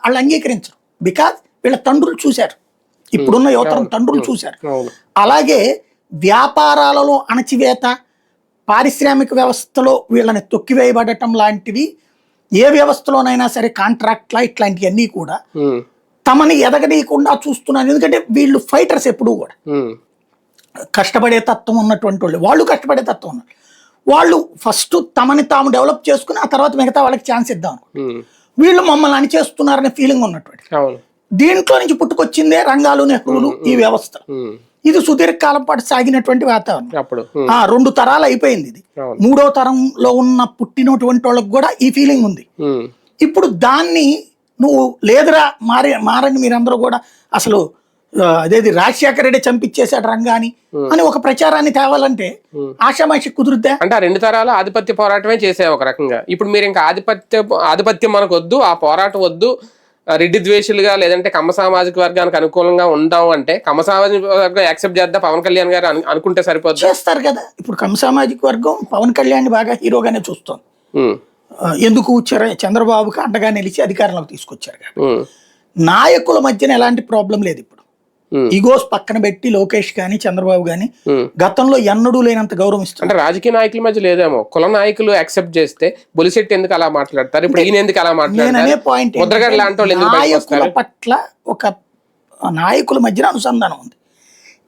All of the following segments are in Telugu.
వాళ్ళు అంగీకరించరు. బికాజ్ వీళ్ళ తండ్రులు చూశారు, ఇప్పుడున్న యువతరం తండ్రులు చూశారు. అలాగే వ్యాపారాలలో అణచివేత, పారిశ్రామిక వ్యవస్థలో వీళ్ళని తొక్కివేయబడటం లాంటివి ఏ వ్యవస్థలోనైనా సరే, కాంట్రాక్ట్లా ఇట్లాంటివన్నీ కూడా తమని ఎదగనీయకుండా చూస్తున్నారు. ఎందుకంటే వీళ్ళు ఫైటర్స్ ఎప్పుడూ కూడా కష్టపడే తత్వం ఉన్నటువంటి వాళ్ళు కష్టపడే తత్వం ఉన్నారు. వాళ్ళు ఫస్ట్ తమని తాము డెవలప్ చేసుకుని ఆ తర్వాత మిగతా వాళ్ళకి ఛాన్స్ ఇద్దాం అనుకుంటారు. వీళ్ళు మమ్మల్ని అణిచేస్తున్నారనే ఫీలింగ్ ఉన్నటువంటి దీంట్లో నుంచి పుట్టుకొచ్చిందే రంగాలు, నెహ్రూలు, ఈ వ్యవస్థ. ఇది సుదీర్ఘకాలం పాటు సాగినటువంటి వాతావరణం. 2 తరాలు అయిపోయింది. ఇది 3వ తరంలో ఉన్న పుట్టినటువంటి వాళ్ళకి కూడా ఈ ఫీలింగ్ ఉంది. ఇప్పుడు దాన్ని నువ్వు లేదురా మారని మీరందరూ కూడా అసలు అదేది రాజశేఖర రెడ్డి చంపించేశాడు రంగాని అని ఒక ప్రచారాన్ని తేవాలంటే ఆషామాషి కుదురుద్దా? అంటే ఆ 2 తరాలు ఆధిపత్య పోరాటమే చేసే ఒక రకంగా. ఇప్పుడు మీరు ఇంకా ఆధిపత్యం మనకు వద్దు, ఆ పోరాటం వద్దు, రెడ్డి ద్వేషులుగా లేదంటే కమ్మ సామాజిక వర్గానికి అనుకూలంగా ఉందాం అంటే కమ్మ సామాజిక వర్గం యాక్సెప్ట్ చేద్దాం పవన్ కళ్యాణ్ గారు అనుకుంటే సరిపోతుంది. చేస్తారు కదా. ఇప్పుడు కమ్మ సామాజిక వర్గం పవన్ కళ్యాణ్ బాగా హీరోగానే చూస్తాం. ఎందుకు చంద్రబాబుకి అండగా నిలిచి అధికారంలోకి తీసుకొచ్చారు కదా. నాయకుల మధ్యన ఎలాంటి ప్రాబ్లం లేదు. ఇప్పుడు ఈగోస్ పక్కన పెట్టి లోకేష్ గాని చంద్రబాబు గాని గతంలో ఎన్నడూ లేనంత గౌరవిస్తారు. అంటే రాజకీయ నాయకుల మధ్య లేదేమో, కుల నాయకులు యాక్సెప్ట్ చేస్తే బొలిశెట్టి ఎందుకు అలా మాట్లాడతారు, ఇప్పుడు ఈయన ఎందుకు అలా మాట్లాడతారు, నాయకుల పట్ల ఒక నాయకుల మధ్యన అనుసంధానం ఉంది.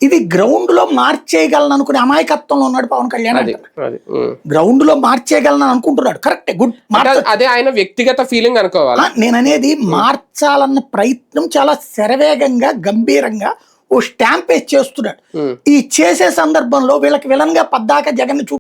ఇది గ్రౌండ్ లో మార్చేయగలను అనుకునే అమాయకత్వంలో ఉన్నాడు పవన్ కళ్యాణ్. గ్రౌండ్ లో మార్చేయగలను అనుకుంటున్నాడు. కరెక్టే, గుడ్. అదే ఆయన వ్యక్తిగత ఫీలింగ్ అనుకోవాలి. నేననేది మార్చాలన్న ప్రయత్నం చాలా శరవేగంగా గంభీరంగా ఓ స్టాంప్ వేసి చేస్తున్నాడు. ఈ చేసే సందర్భంలో వీళ్ళకి విలన్ గా పద్దాక జగన్